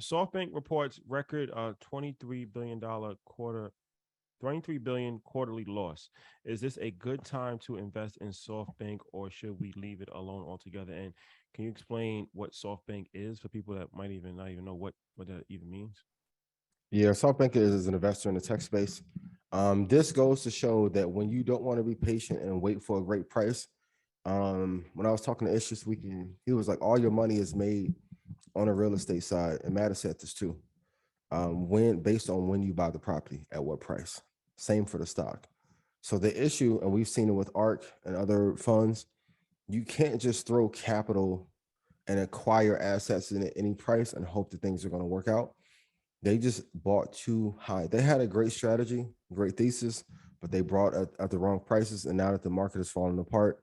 SoftBank reports record $23 billion quarter 23 billion quarterly loss. Is this a good time to invest in SoftBank or should we leave it alone altogether? And can you explain what SoftBank is for people that might even not even know what that even means? Yeah, SoftBank is an investor in the tech space. This goes to show that when you don't want to be patient and wait for a great price, when I was talking to Ish this weekend, he was like, all your money is made on the real estate side. And Matt said this too. When based on when you buy the property, at what price. Same for the stock. So the issue, and we've seen it with ARK and other funds, you can't just throw capital and acquire assets in at any price and hope that things are going to work out. They just bought too high. They had a great strategy, great thesis, but they brought at the wrong prices. And now that the market is falling apart,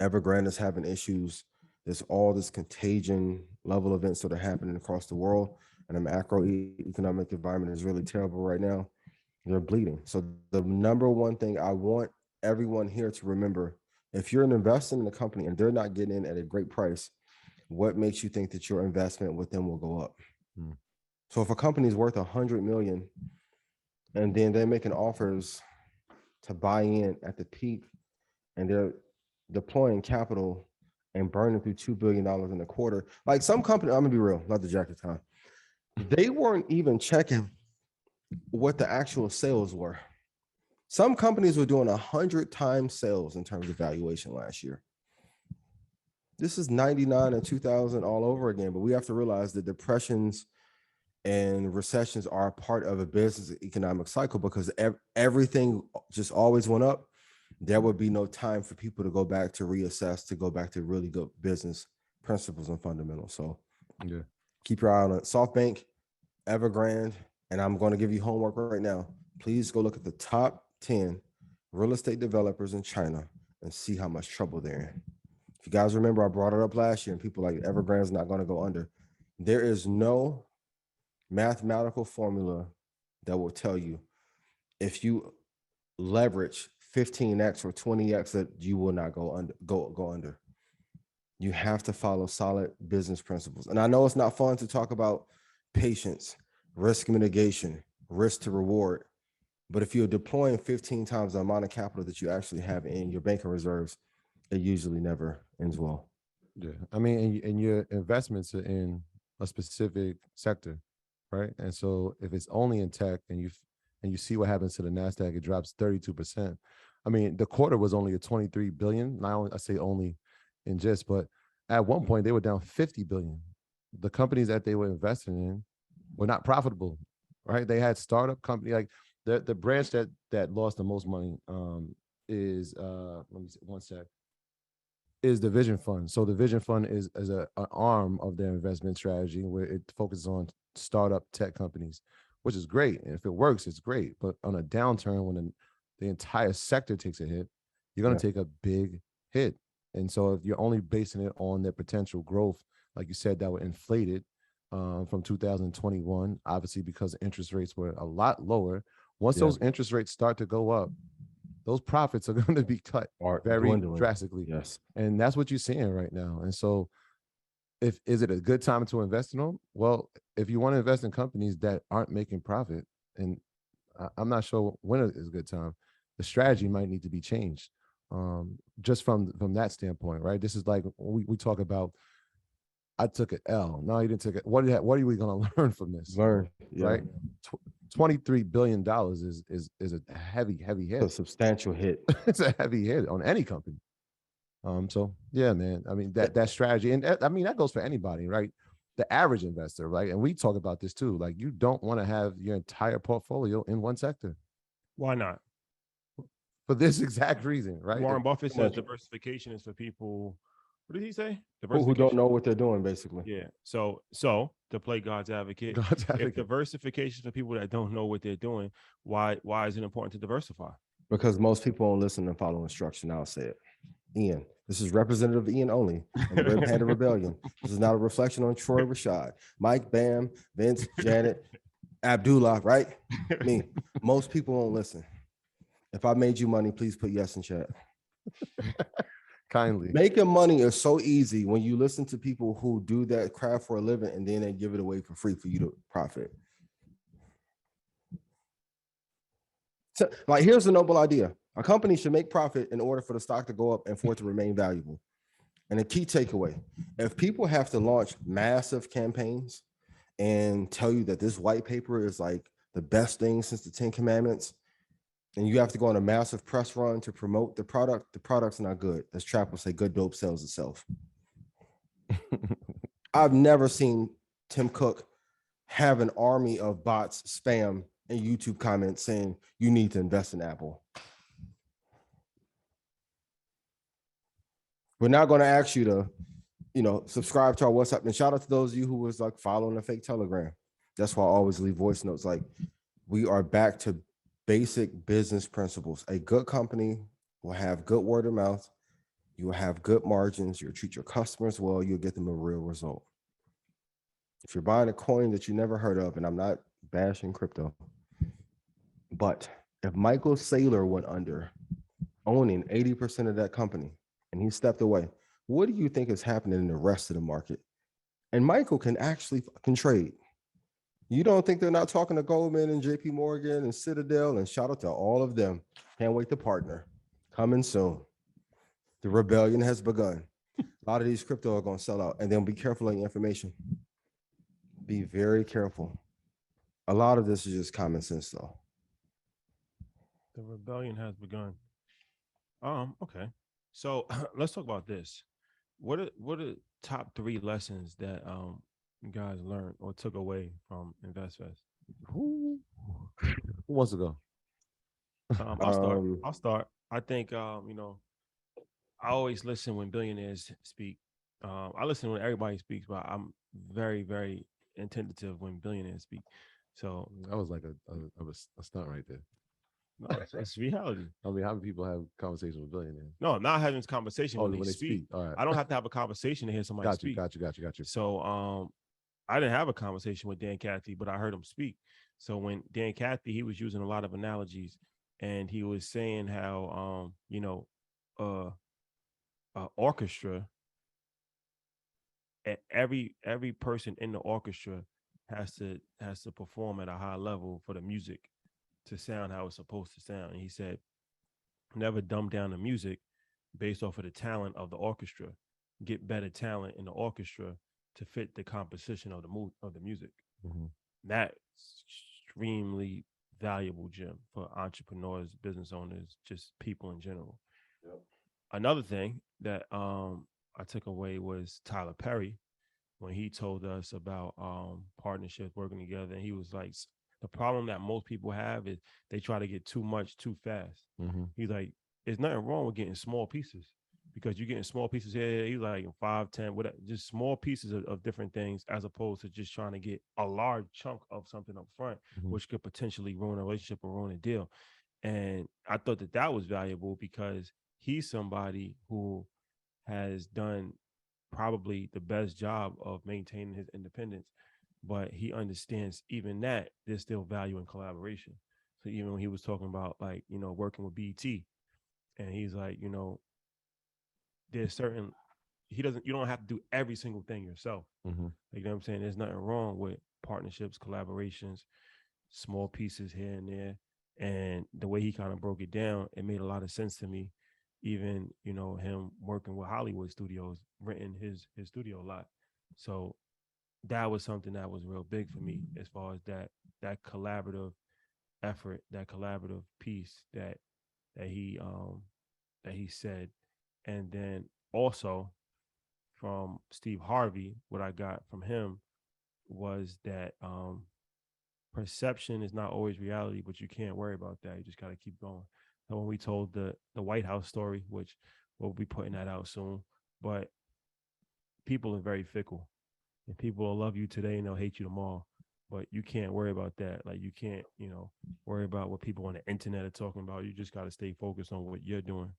Evergrande is having issues. There's all this contagion level events that are happening across the world, and the macroeconomic environment is really terrible right now. They're bleeding. So the number one thing I want everyone here to remember, if you're an investor in a company and they're not getting in at a great price, what makes you think that your investment with them will go up? Hmm. So if a company is worth 100 million and then they're making offers to buy in at the peak and they're deploying capital and burning through $2 billion in a quarter, like some company, I'm gonna be real, not the jacket time. They weren't even checking what the actual sales were. Some companies were doing 100 times sales in terms of valuation last year. This is 99 and 2000 all over again, but we have to realize that depressions and recessions are a part of a business economic cycle because everything just always went up. There would be no time for people to go back to reassess, to go back to really good business principles and fundamentals. So yeah, keep your eye on it. SoftBank, Evergrande, and I'm going to give you homework right now. Please go look at the top 10 real estate developers in China and see how much trouble they're in. If you guys remember, I brought it up last year and people like Evergrande's not going to go under. There is no mathematical formula that will tell you if you leverage 15x or 20x that you will not go under. You have to follow solid business principles. And I know it's not fun to talk about patience, risk mitigation, risk to reward. But if you're deploying 15 times the amount of capital that you actually have in your banking reserves, it usually never ends well. Yeah. I mean, and your investments are in a specific sector, right? And so if it's only in tech and you see what happens to the NASDAQ, it drops 32%. I mean, the quarter was only a 23 billion. Now I say only in just, but at one point they were down 50 billion. The companies that they were investing in were not profitable, right? They had startup company, like the branch that lost the most money is let me see, one sec, is the Vision Fund. So the Vision Fund is an arm of their investment strategy where it focuses on startup tech companies, which is great. And if it works, it's great. But on a downturn, when the entire sector takes a hit, you're going to take a big hit. And so if you're only basing it on their potential growth, like you said, that were inflated from 2021, obviously because interest rates were a lot lower. Once those interest rates start to go up, those profits are going to be cut very drastically. Yes. And that's what you're seeing right now. And so is it a good time to invest in them? Well, if you want to invest in companies that aren't making profit, and I'm not sure when is a good time, the strategy might need to be changed. Just from that standpoint, right? This is like we talk about, I took an L. No, you didn't take it. What are we going to learn from this? Right? $23 billion is a heavy hit. It's a substantial hit. It's a heavy hit on any company. So yeah, man. I mean that strategy, and I mean that goes for anybody, right? The average investor, right? And we talk about this too. Like you don't want to have your entire portfolio in one sector. Why not? For this exact reason, right? Warren Buffett says diversification is for people. What did he say? Who don't know what they're doing, basically. Yeah. So to play God's advocate, if diversification is for people that don't know what they're doing, why is it important to diversify? Because most people don't listen and follow instruction. I'll say it. Ian, this is Representative Ian only on the Red Panda Rebellion. This is not a reflection on Troy Rashad, Mike, Bam, Vince, Janet, Abdullah, right? Me. Most people won't listen. If I made you money, please put yes in chat. Kindly. Making money is so easy when you listen to people who do that craft for a living and then they give it away for free for you to profit. So, like, here's a noble idea. A company should make profit in order for the stock to go up and for it to remain valuable. And a key takeaway, if people have to launch massive campaigns and tell you that this white paper is like the best thing since the 10 Commandments, and you have to go on a massive press run to promote the product's not good. As Trap will say, good dope sells itself. I've never seen Tim Cook have an army of bots spam in YouTube comments saying you need to invest in Apple. We're not going to ask you to, subscribe to our WhatsApp. And shout out to those of you who was like following the fake Telegram. That's why I always leave voice notes. Like, we are back to basic business principles. A good company will have good word of mouth. You will have good margins. You'll treat your customers well. You'll get them a real result. If you're buying a coin that you never heard of, and I'm not bashing crypto, but if Michael Saylor went under owning 80% of that company and he stepped away, what do you think is happening in the rest of the market? And Michael can actually trade. You don't think they're not talking to Goldman and JP Morgan and Citadel? And shout out to all of them. Can't wait to partner. Coming soon. The rebellion has begun. A lot of these crypto are going to sell out. And then be careful on your information. Be very careful. A lot of this is just common sense, though. The rebellion has begun. Okay. So let's talk about this. What are top 3 lessons that you guys learned or took away from InvestFest? Who wants to go? I'll start. I think I always listen when billionaires speak. I listen when everybody speaks, but I'm very, very attentive when billionaires speak. So that was like a stunt right there. No, it's reality. I mean, how many people have conversations with billionaires? No, I'm not having this conversation when they speak. All right. I don't have to have a conversation to hear somebody speak. Got you. So I didn't have a conversation with Dan Cathy, but I heard him speak. So when Dan Cathy, he was using a lot of analogies, and he was saying how orchestra, every person in the orchestra has to perform at a high level for the music to sound how it's supposed to sound. And he said, never dumb down the music based off of the talent of the orchestra. Get better talent in the orchestra to fit the composition of the music. Mm-hmm. That's extremely valuable, Jim, for entrepreneurs, business owners, just people in general. Yep. Another thing that I took away was Tyler Perry when he told us about partnerships working together. And he was like, the problem that most people have is they try to get too much too fast. Mm-hmm. He's like, there's nothing wrong with getting small pieces, because you're getting small pieces here. He's like 5, 10, whatever, just small pieces of different things, as opposed to just trying to get a large chunk of something up front, Mm-hmm. which could potentially ruin a relationship or ruin a deal. And I thought that was valuable, because he's somebody who has done probably the best job of maintaining his independence, but he understands even that there's still value in collaboration. So even when he was talking about, like, working with BT, and he's like, there's certain, you don't have to do every single thing yourself. Mm-hmm. You know what I'm saying? There's nothing wrong with partnerships, collaborations, small pieces here and there. And the way he kind of broke it down, it made a lot of sense to me. Even, him working with Hollywood studios, renting his studio lot. So that was something that was real big for me, as far as that collaborative effort, that collaborative piece that he said. And then also from Steve Harvey, what I got from him was that perception is not always reality, but you can't worry about that. You just got to keep going. And when we told the White House story, which we'll be putting that out soon, but people are very fickle, and people will love you today and they'll hate you tomorrow. But you can't worry about that. Like, you can't, worry about what people on the internet are talking about. You just got to stay focused on what you're doing.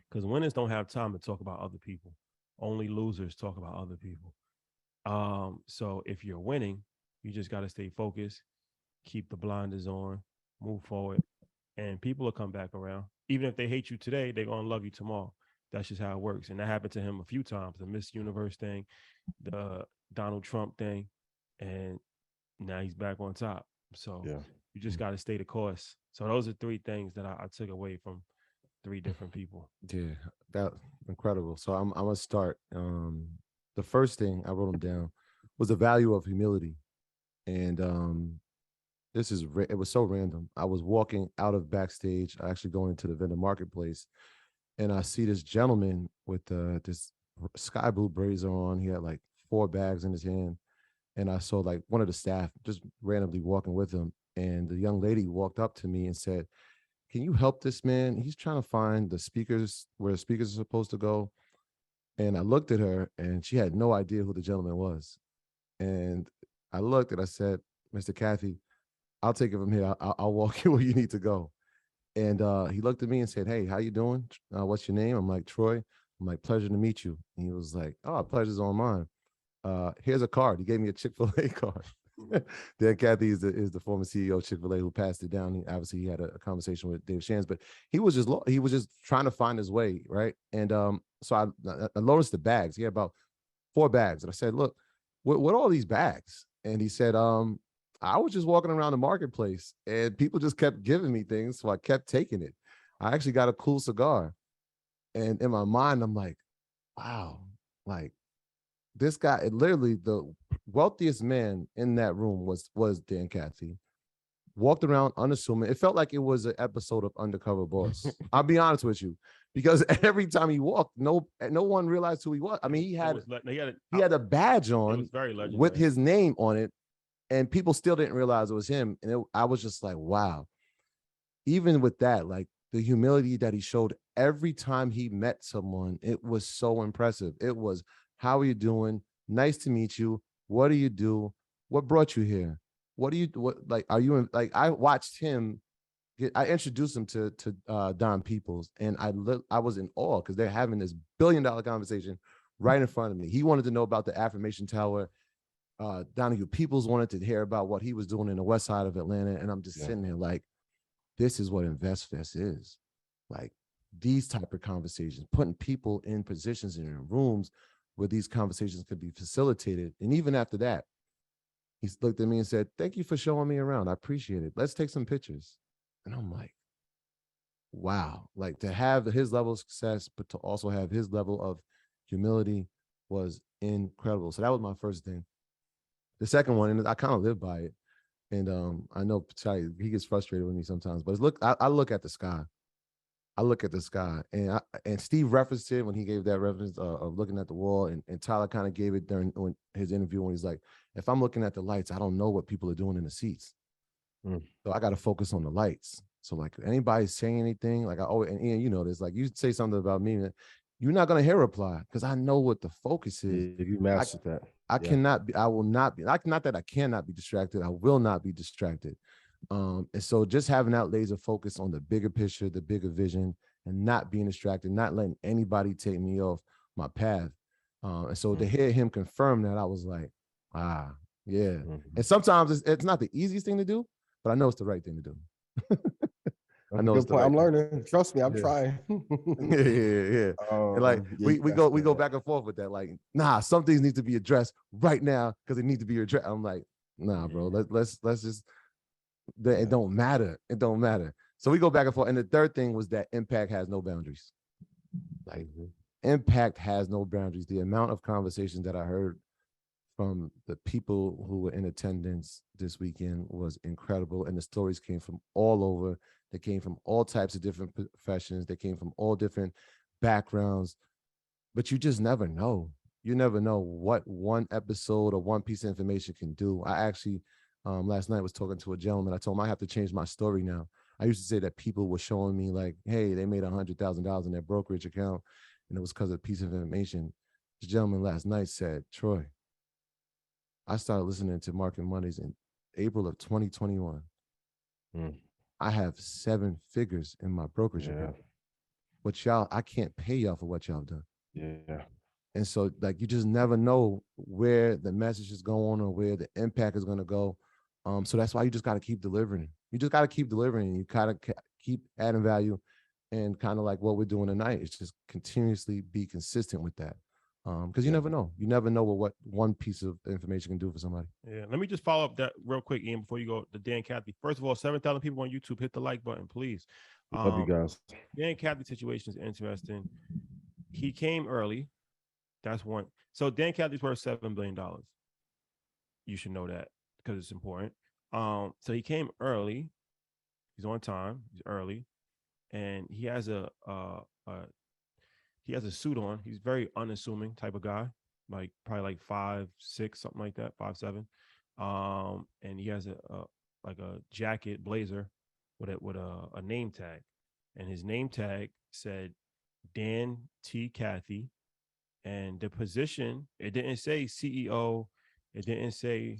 Because winners don't have time to talk about other people. Only losers talk about other people. So if you're winning, you just got to stay focused, keep the blinders on, move forward, and people will come back around. Even if they hate you today, they're going to love you tomorrow. That's just how it works. And that happened to him a few times. The Miss Universe thing, the Donald Trump thing, and now he's back on top. So Yeah. you just got to stay the course. So those are three things that I took away from three different people. Yeah, that incredible. So I'm gonna start. The first thing I wrote them down was the value of humility, and it was so random. I was walking out of backstage, actually going into the vendor marketplace, and I see this gentleman with this sky blue blazer on. He had like 4 bags in his hand, and I saw like one of the staff just randomly walking with him, and the young lady walked up to me and said, "Can you help this man? He's trying to find the speakers where the speakers are supposed to go." And I looked at her, and she had no idea who the gentleman was. And I looked and I said, "Mr. Kathy, I'll take it from here. I'll walk you where you need to go." And he looked at me and said, "Hey, how you doing? What's your name?" I'm like, "Troy." I'm like, "Pleasure to meet you." And he was like, "Oh, pleasure's on mine. Here's a card." He gave me a Chick-fil-A card. Dan Cathy is the former CEO of Chick-fil-A who passed it down. He had a conversation with Dave Shands, but he was just trying to find his way, right? And so I noticed the bags. He had about 4 bags, and I said, "Look, what are all these bags?" And he said, "I was just walking around the marketplace, and people just kept giving me things, so I kept taking it. I actually got a cool cigar." And in my mind, I'm like, "Wow, like." This guy, literally the wealthiest man in that room was Dan Cathy. Walked around unassuming. It felt like it was an episode of Undercover Boss. I'll be honest with you, because every time he walked, no one realized who he was. I mean, he had a badge It on was very with legendary. his name on it, and people still didn't realize it was him. And I was just like, wow. Even with that, like the humility that he showed every time he met someone, it was so impressive. It was, "How are you doing? Nice to meet you. What do you do? What brought you here? What like are you in?" Like I watched him I introduced him to Don Peoples, and I was in awe because they're having this $1 billion conversation right in front of me. He wanted to know about the affirmation tower. Donahue Peoples wanted to hear about what he was doing in the west side of Atlanta, and I'm just Yeah. sitting there like, this is what InvestFest is. Like these type of conversations, putting people in positions and in rooms where these conversations could be facilitated. And even after that, he looked at me and said, "Thank you for showing me around. I appreciate it. Let's take some pictures." And I'm like, wow, like to have his level of success, but to also have his level of humility was incredible. So that was my first thing. The second one, and I kind of live by it. And I know he gets frustrated with me sometimes, but I look at the sky. I look at the sky, and Steve referenced it when he gave that reference of looking at the wall, and Tyler kind of gave it during his interview when he's like, "If I'm looking at the lights, I don't know what people are doing in the seats, so I got to focus on the lights." So like anybody saying anything, like I always, and Ian, you know this, like you say something about me, you're not gonna hear a reply because I know what the focus is. If you mastered that. I Yeah. cannot be, I will not be, like, not that I cannot be distracted, I will not be distracted. And so just having that laser focus on the bigger picture, the bigger vision, and not being distracted, not letting anybody take me off my path. And so to hear him confirm that, I was like, yeah. And sometimes it's not the easiest thing to do, but I know it's the right thing to do. I That's a know it's good the point. right I'm thing. learning. Trust me, I'm Yeah. trying. Yeah. And like Yeah, we you go mastered that. back and forth with that. Like, nah, some things need to be addressed right now because they need to be addressed. I'm like, nah, bro. Let's just. It don't matter. It don't matter. So we go back and forth. And the third thing was that impact has no boundaries. Like impact has no boundaries. The amount of conversations that I heard from the people who were in attendance this weekend was incredible. And the stories came from all over. They came from all types of different professions. They came from all different backgrounds. But you just never know. You never know what one episode or one piece of information can do. I actually, last night was talking to a gentleman. I told him I have to change my story now. I used to say that people were showing me like, hey, they made $100,000 in their brokerage account, and it was because of a piece of information. The gentleman last night said, "Troy, I started listening to Market Mondays in April of 2021. I have 7 figures in my brokerage account. But y'all, I can't pay y'all for what y'all have done." Yeah. And so, like, you just never know where the message is going or where the impact is going to go. So that's why you just got to keep delivering. You just got to keep delivering. You got to keep adding value. And kind of like what we're doing tonight is just continuously be consistent with that. Because you never know. You never know what one piece of information can do for somebody. Yeah. Let me just follow up that real quick, Ian, before you go to Dan Cathy. First of all, 7,000 people on YouTube. Hit the like button, please. Love you guys. Dan Cathy's situation is interesting. He came early. That's one. So Dan Cathy's worth $7 billion. You should know that because it's important. So he came early. He's on time. He's early, and he has a suit on. He's very unassuming type of guy, like probably like 5'6", something like that, 5'7". And he has a jacket blazer with a name tag, and his name tag said Dan T. Cathy, and the position, it didn't say CEO, it didn't say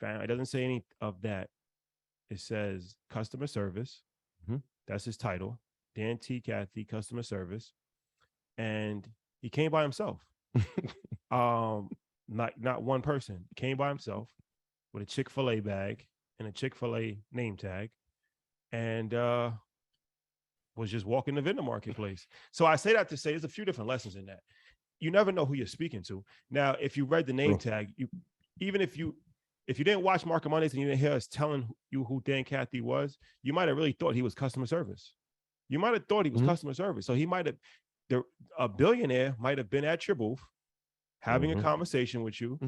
it doesn't say any of that. It says customer service. Mm-hmm. That's his title, Dan T. Cathy, customer service. And he came by himself. Not one person. He came by himself with a Chick-fil-A bag and a Chick-fil-A name tag, and was just walking the vendor marketplace. So I say that to say there's a few different lessons in that. You never know who you're speaking to. Now, if you read the name tag, even if you didn't watch Market Mondays and you didn't hear us telling you who Dan Cathy was, you might have really thought he was customer service. You might have thought he was customer service. So he might have, a billionaire might have been at your booth having a conversation with you,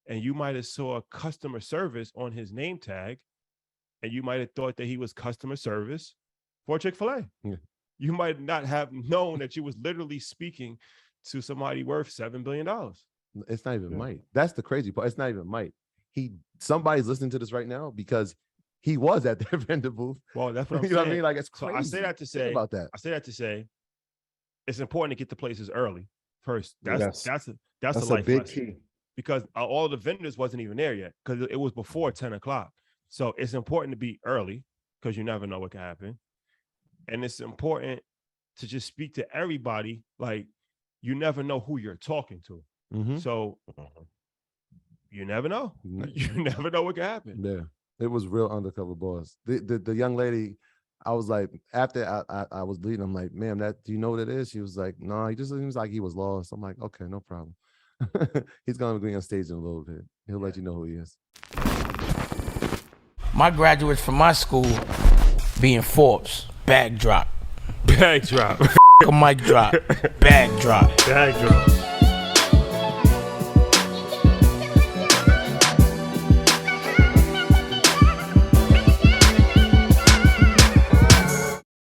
and you might have saw customer service on his name tag, and you might have thought that he was customer service for Chick-fil-A. Yeah. You might not have known that you was literally speaking to somebody worth $7 billion. It's not even might. That's the crazy part. It's not even might. Somebody's listening to this right now because he was at their vendor booth. Well, that's what I'm you saying. know what I mean? Like, it's crazy. So I say that to say about that. I say that to say it's important to get to places early first. That's a life big lesson. key. Because all the vendors wasn't even there yet because it was before 10 o'clock. So it's important to be early because you never know what can happen. And it's important to just speak to everybody. Like, you never know who you're talking to. So you never know. You never know what can happen. Yeah, it was real undercover boss. The young lady, I was like, after I was leaving, I'm like, ma'am, do you know what it is? She was like, no, he just seems like he was lost. I'm like, okay, no problem. He's gonna be on stage in a little bit. He'll let you know who he is. My graduates from my school being Forbes, bag drop. Bag drop. A mic drop, bag drop. Bag drop.